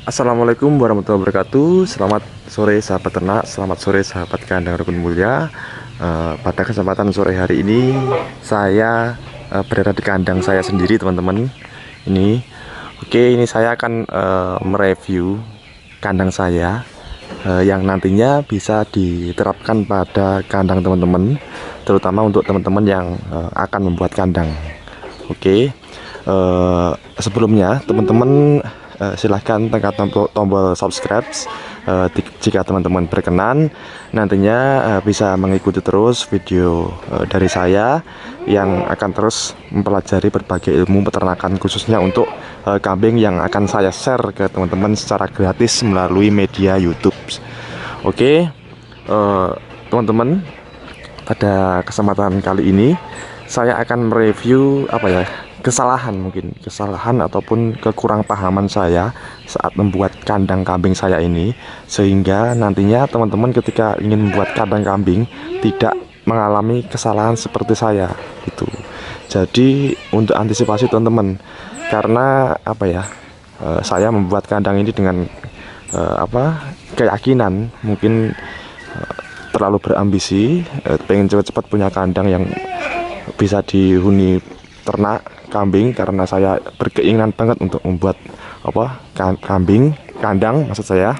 Assalamualaikum warahmatullahi wabarakatuh. Selamat sore sahabat ternak, selamat sore sahabat kandang rukun mulia. Pada kesempatan sore hari ini saya berada di kandang saya sendiri, teman-teman. Ini saya akan mereview kandang saya yang nantinya bisa diterapkan pada kandang teman-teman, terutama untuk teman-teman yang akan membuat kandang. Sebelumnya teman-teman silahkan tekan tombol subscribe jika teman-teman berkenan. Nantinya bisa mengikuti terus video dari saya yang akan terus mempelajari berbagai ilmu peternakan, khususnya untuk kambing yang akan saya share ke teman-teman secara gratis melalui media YouTube. Teman-teman, pada kesempatan kali ini saya akan mereview kesalahan ataupun kekurangpahaman saya saat membuat kandang kambing saya ini, sehingga nantinya teman-teman ketika ingin membuat kandang kambing tidak mengalami kesalahan seperti saya gitu. Jadi untuk antisipasi teman-teman, karena saya membuat kandang ini dengan keyakinan mungkin terlalu berambisi, pengen cepat-cepat punya kandang yang bisa dihuni ternak kambing, karena saya berkeinginan banget untuk membuat kandang maksud saya.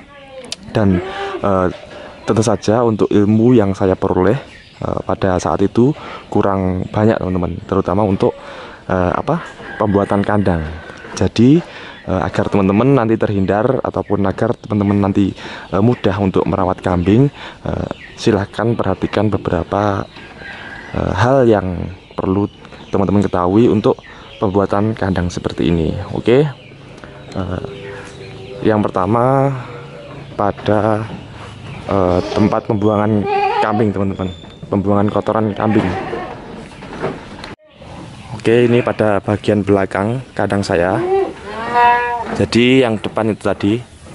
Dan tentu saja untuk ilmu yang saya peroleh pada saat itu kurang banyak, teman-teman, terutama untuk pembuatan kandang. Jadi agar teman-teman nanti terhindar ataupun agar teman-teman nanti mudah untuk merawat kambing, silahkan perhatikan beberapa hal yang perlu teman-teman ketahui untuk pembuatan kandang seperti ini. Yang pertama, pada tempat pembuangan kambing, teman-teman, pembuangan kotoran kambing. Ini pada bagian belakang kandang saya. Jadi yang depan itu tadi,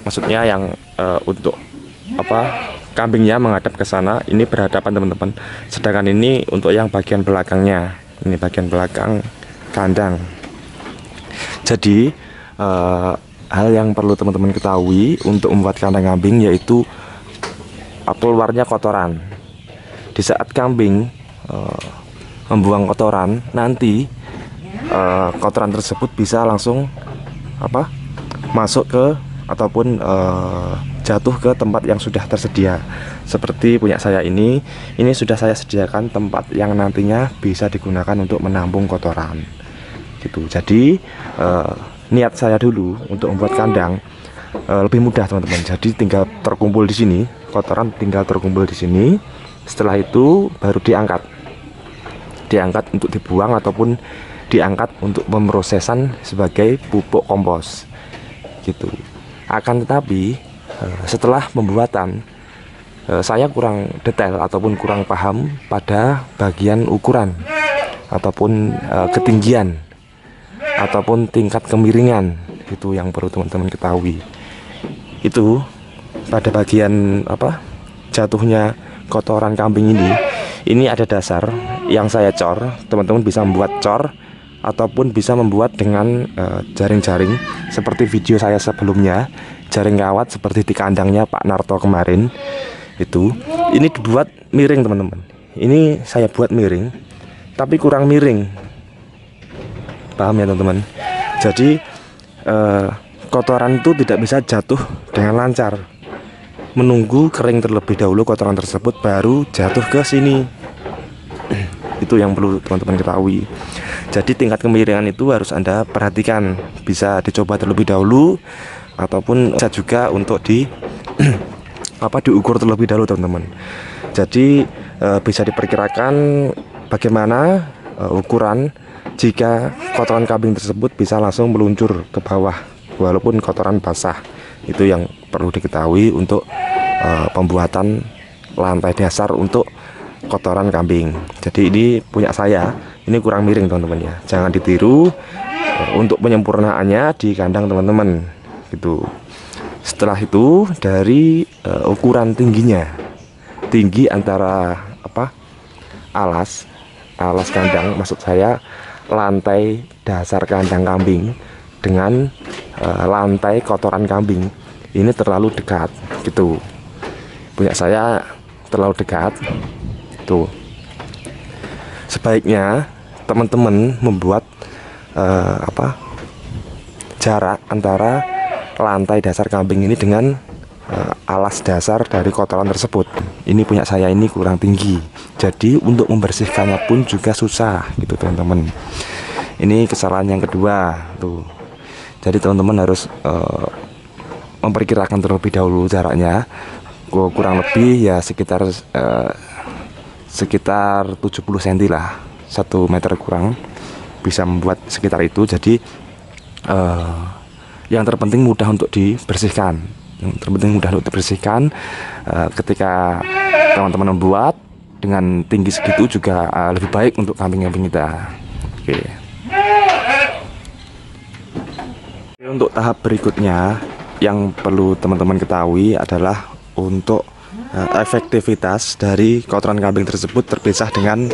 maksudnya yang untuk kambingnya menghadap ke sana, ini berhadapan, teman-teman. Sedangkan ini untuk yang bagian belakangnya, ini bagian belakang kandang. Jadi hal yang perlu teman-teman ketahui untuk membuat kandang kambing yaitu keluarnya kotoran. Di saat kambing membuang kotoran, nanti kotoran tersebut bisa langsung masuk ke ataupun jatuh ke tempat yang sudah tersedia. Seperti punya saya ini sudah saya sediakan tempat yang nantinya bisa digunakan untuk menampung kotoran gitu. Jadi niat saya dulu untuk membuat kandang lebih mudah, teman-teman. Jadi tinggal terkumpul di sini, kotoran tinggal terkumpul di sini. Setelah itu baru diangkat untuk dibuang ataupun diangkat untuk pemrosesan sebagai pupuk kompos gitu. Akan tetapi setelah pembuatan saya kurang detail ataupun kurang paham pada bagian ukuran ataupun ketinggian ataupun tingkat kemiringan. Itu yang perlu teman-teman ketahui. Itu pada bagian jatuhnya kotoran kambing ini ada dasar yang saya cor. Teman-teman bisa membuat cor ataupun bisa membuat dengan jaring-jaring seperti video saya sebelumnya, jaring kawat seperti di kandangnya Pak Narto kemarin. Ini dibuat miring, teman-teman. Ini saya buat miring tapi kurang miring, paham ya, teman-teman? Jadi kotoran itu tidak bisa jatuh dengan lancar, menunggu kering terlebih dahulu kotoran tersebut baru jatuh ke sini. Itu yang perlu teman-teman ketahui. Jadi tingkat kemiringan itu harus Anda perhatikan, bisa dicoba terlebih dahulu ataupun bisa juga untuk diukur terlebih dahulu, teman-teman. Jadi bisa diperkirakan bagaimana ukuran jika kotoran kambing tersebut bisa langsung meluncur ke bawah walaupun kotoran basah. Itu yang perlu diketahui untuk pembuatan lantai dasar untuk kotoran kambing. Jadi ini punya saya, ini kurang miring, teman-teman ya. Jangan ditiru untuk penyempurnaannya di kandang teman-teman gitu. Setelah itu dari ukuran tingginya, tinggi antara alas kandang, maksud saya lantai dasar kandang kambing dengan lantai kotoran kambing. Ini terlalu dekat gitu. Punya saya terlalu dekat tuh. Sebaiknya teman-teman membuat jarak antara lantai dasar kambing ini dengan alas dasar dari kotoran tersebut. Ini punya saya ini kurang tinggi, jadi untuk membersihkannya pun juga susah gitu teman-teman. Ini kesalahan yang kedua tuh. Jadi teman-teman harus memperkirakan terlebih dahulu jaraknya. Kurang lebih ya sekitar 70 cm lah, 1 meter kurang, bisa membuat sekitar itu. Jadi yang terpenting mudah untuk dibersihkan. Ketika teman-teman membuat dengan tinggi segitu juga lebih baik untuk kambing-kambing kita. Oke. Untuk tahap berikutnya yang perlu teman-teman ketahui adalah untuk efektivitas dari kotoran kambing tersebut terpisah dengan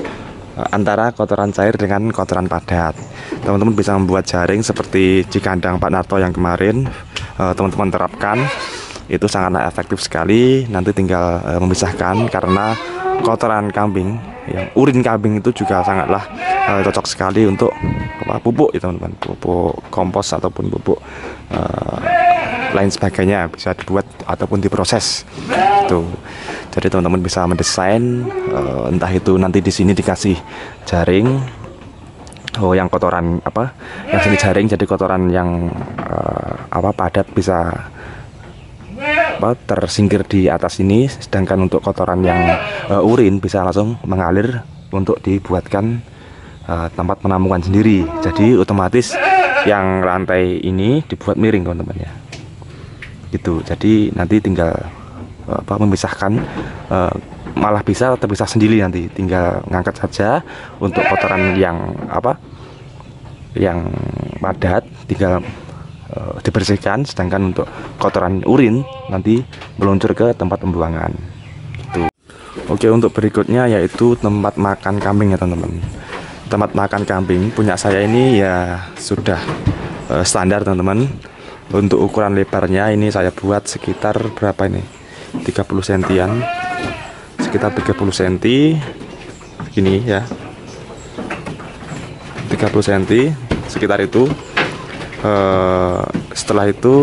antara kotoran cair dengan kotoran padat. Teman-teman bisa membuat jaring seperti di kandang Pak Narto yang kemarin teman-teman terapkan. Itu sangatlah efektif sekali. Nanti tinggal memisahkan, karena kotoran kambing, yang urin kambing itu juga sangatlah cocok sekali untuk pupuk ya teman-teman, pupuk kompos ataupun pupuk lain sebagainya, bisa dibuat ataupun diproses tuh. Jadi teman-teman bisa mendesain entah itu nanti di sini dikasih jaring, yang kotoran yang sini jaring, jadi kotoran yang padat bisa tersingkir di atas ini, sedangkan untuk kotoran yang urin bisa langsung mengalir untuk dibuatkan tempat penampungan sendiri. Jadi otomatis yang lantai ini dibuat miring teman-teman ya gitu. Jadi nanti tinggal memisahkan, malah bisa terpisah sendiri, nanti tinggal ngangkat saja. Untuk kotoran yang yang padat tinggal dibersihkan, sedangkan untuk kotoran urin nanti meluncur ke tempat pembuangan gitu. Oke, untuk berikutnya yaitu tempat makan kambing ya teman-teman. Tempat makan kambing punya saya ini ya sudah standar teman-teman. Untuk ukuran lebarnya ini saya buat sekitar berapa ini, 30 cm, sekitar 30 cm gini ya, 30 cm sekitar itu. Setelah itu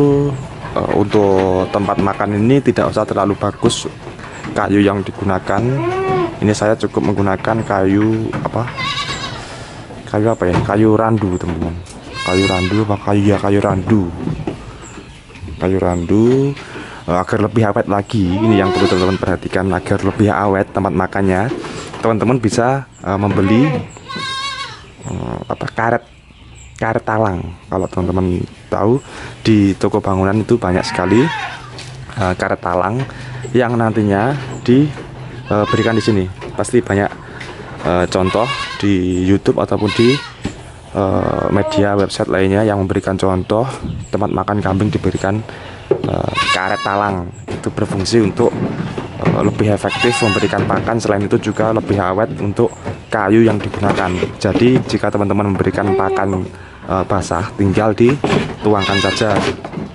untuk tempat makan ini tidak usah terlalu bagus kayu yang digunakan. Ini saya cukup menggunakan kayu kayu randu teman-teman. Kayu randu agar lebih awet lagi. Ini yang perlu teman-teman perhatikan, agar lebih awet tempat makannya. Teman-teman bisa membeli karet talang. Kalau teman-teman tahu, di toko bangunan itu banyak sekali karet talang yang nantinya diberikan di sini. Pasti banyak contoh di YouTube ataupun di media website lainnya yang memberikan contoh tempat makan kambing diberikan karet talang. Itu berfungsi untuk lebih efektif memberikan pakan. Selain itu juga lebih awet untuk kayu yang digunakan. Jadi jika teman-teman memberikan pakan basah tinggal dituangkan saja,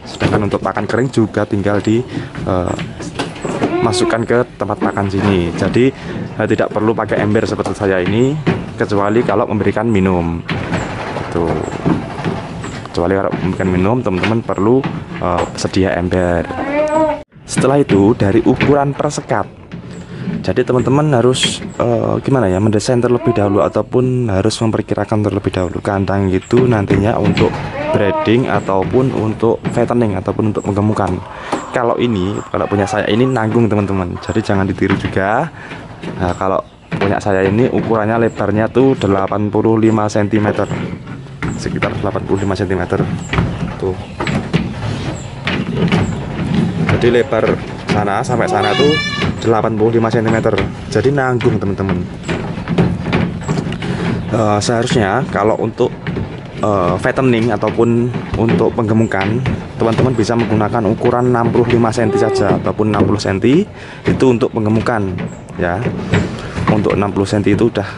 sedangkan untuk pakan kering juga tinggal dimasukkan ke tempat makan sini. Jadi tidak perlu pakai ember seperti saya ini, kecuali kalau memberikan minum. Kecuali kalau memberikan minum, teman-teman perlu sedia ember. Setelah itu dari ukuran persekat. Jadi teman-teman harus mendesain terlebih dahulu ataupun harus memperkirakan terlebih dahulu kandang itu nantinya untuk breeding ataupun untuk fattening ataupun untuk menggemukkan. Kalau punya saya ini nanggung teman-teman, jadi jangan ditiru juga. Nah, kalau punya saya ini ukurannya lebarnya tuh 85 cm, sekitar 85 cm tuh. Jadi lebar sana sampai sana tuh 85 cm, jadi nanggung teman-teman. Seharusnya kalau untuk fattening ataupun untuk penggemukan, teman-teman bisa menggunakan ukuran 65 cm saja ataupun 60 cm itu untuk penggemukan ya. Untuk 60 cm itu udah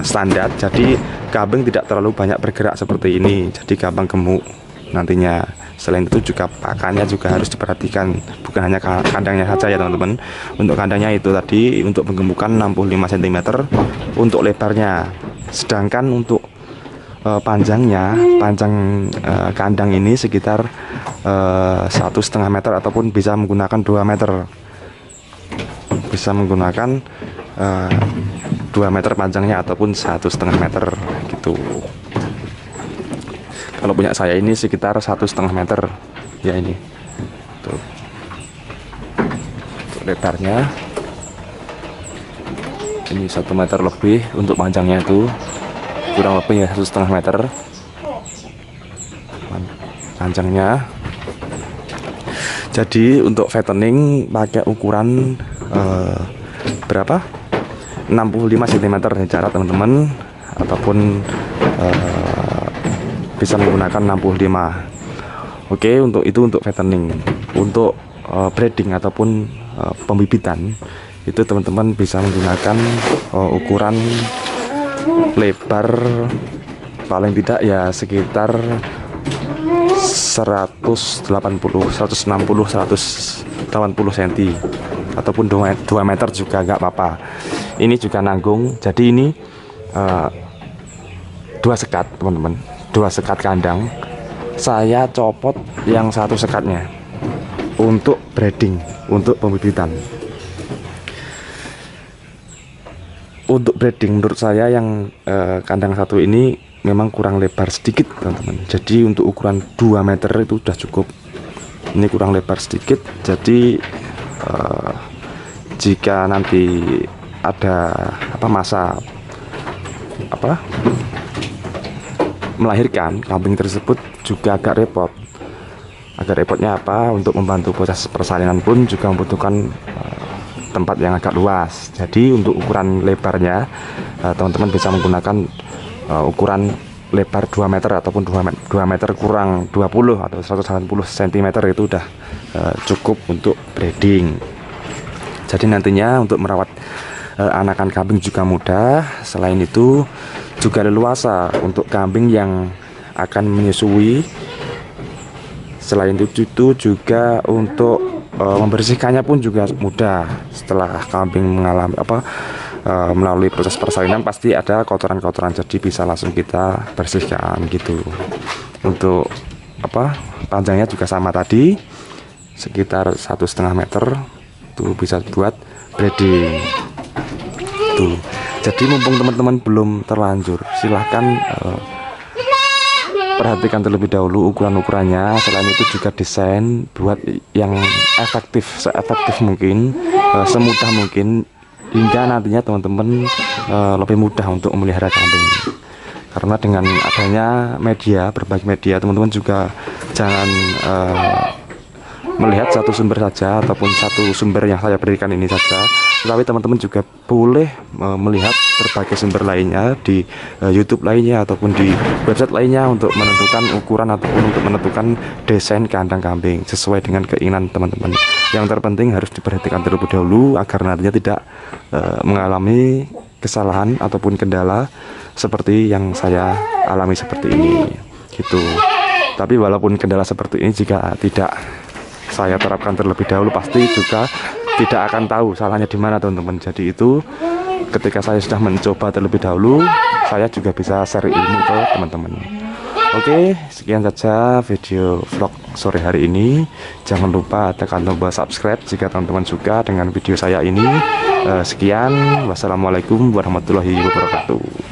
standar, jadi kambing tidak terlalu banyak bergerak seperti ini, jadi gampang gemuk nantinya. Selain itu juga pakannya juga harus diperhatikan, bukan hanya kandangnya saja ya teman-teman. Untuk kandangnya itu tadi untuk penggemukan 65 cm untuk lebarnya, sedangkan untuk panjang kandang ini sekitar 1,5 meter ataupun bisa menggunakan 2 meter, bisa menggunakan 2 meter panjangnya ataupun 1,5 meter gitu. Kalau punya saya ini sekitar 1,5 meter ya ini tuh. Untuk lebarnya ini 1 meter lebih, untuk panjangnya itu kurang lebih ya 1,5 meter panjangnya. Jadi untuk fattening pakai ukuran berapa, 65 cm jarak teman-teman, ataupun bisa menggunakan 65. Oke, untuk itu untuk fattening. Untuk breeding ataupun pembibitan itu teman-teman bisa menggunakan ukuran lebar paling tidak ya sekitar 160 cm ataupun 2 meter juga nggak apa-apa. Ini juga nanggung. Jadi ini 2 sekat teman-teman, 2 sekat kandang. Saya copot yang 1 sekatnya untuk breeding, untuk pembibitan. Untuk breeding menurut saya yang kandang 1 ini memang kurang lebar sedikit teman-teman. Jadi untuk ukuran 2 meter itu sudah cukup. Ini kurang lebar sedikit. Jadi jika nanti ada masa melahirkan, kambing tersebut juga agak repot. Agak repotnya untuk membantu proses persalinan pun juga membutuhkan tempat yang agak luas. Jadi untuk ukuran lebarnya teman-teman bisa menggunakan ukuran lebar 2 meter ataupun 2 meter kurang 20 atau 180 cm itu udah cukup untuk breeding. Jadi nantinya untuk merawat anakan kambing juga mudah. Selain itu juga leluasa untuk kambing yang akan menyusui. Selain itu juga untuk membersihkannya pun juga mudah. Setelah kambing mengalami melalui proses persalinan pasti ada kotoran-kotoran, jadi bisa langsung kita bersihkan gitu. Untuk panjangnya juga sama tadi sekitar 1,5 meter, tuh bisa buat breeding tuh. Jadi mumpung teman-teman belum terlanjur, silahkan perhatikan terlebih dahulu ukuran-ukurannya. Selain itu juga desain buat yang efektif, seefektif mungkin, semudah mungkin, hingga nantinya teman-teman lebih mudah untuk memelihara kambing. Karena dengan adanya media, berbagai media, teman-teman juga jangan melihat satu sumber saja ataupun satu sumber yang saya berikan ini saja, tetapi teman-teman juga boleh melihat berbagai sumber lainnya di YouTube lainnya ataupun di website lainnya untuk menentukan ukuran ataupun untuk menentukan desain kandang kambing sesuai dengan keinginan teman-teman. Yang terpenting harus diperhatikan terlebih dahulu agar nantinya tidak mengalami kesalahan ataupun kendala seperti yang saya alami seperti ini gitu. Tapi walaupun kendala seperti ini jika tidak saya terapkan terlebih dahulu, pasti juga tidak akan tahu salahnya di mana teman-teman. Jadi itu ketika saya sudah mencoba terlebih dahulu, saya juga bisa share ilmu ke teman-teman. Oke, sekian saja video vlog sore hari ini. Jangan lupa tekan tombol subscribe jika teman-teman suka dengan video saya ini. Sekian, wassalamualaikum warahmatullahi wabarakatuh.